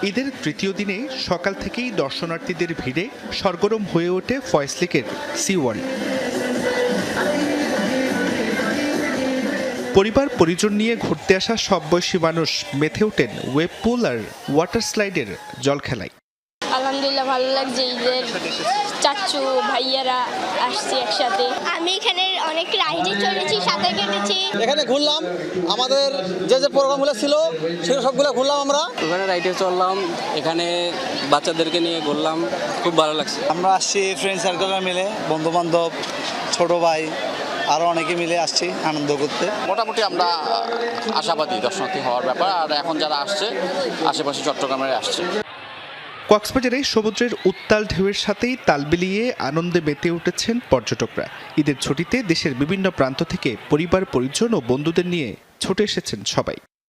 ঈদের তৃতীয় দিনে সকাল থেকেই দর্শনার্থীদের ভিড়ে সরগরম হয়ে ওঠে ফয়েজ লেকের সি ওয়ার্ল্ড। পরিবার পরিজন নিয়ে ঘুরতে আসা সব বয়সী মানুষ মেতে ওঠেন ওয়েব পুল আর ওয়াটার স্লাইডের জল খেলায়। আলহামদুলিল্লাহ ভালো লাগছে, ঈদের চাচু ভাইয়ারা আসছি একসাথে। আমি এখানে অনেক রাইডে চড়েছি, সাঁতার কেটেছি। এখানে ঘুরলাম, আমাদের যে প্রোগ্রামগুলো ছিল সেগুলো সবগুলো ঘুরলাম। আমরা ওখানে রাইডে চললাম, এখানে বাচ্চাদেরকে নিয়ে ঘুরলাম, খুব ভালো লাগছে। আমরা আসছি ফ্রেন্ড সার্কেলে মিলে, বন্ধু বান্ধব, ছোট ভাই আরও অনেকে মিলে আসছি আনন্দ করতে। মোটামুটি আমরা আশাবাদী দর্শনার্থী হওয়ার ব্যাপার। আর এখন যারা আসছে আশেপাশে চট্টগ্রামে আসছে। কক্সবাজারে সমুদ্রের উত্তাল ঢেউয়ের সাথেই তাল মিলিয়ে আনন্দে মেতে উঠেছেন পর্যটকরা। ঈদের ছুটিতে দেশের বিভিন্ন প্রান্ত থেকে পরিবার পরিজন ও বন্ধুদের নিয়ে ছুটে এসেছেন সবাই।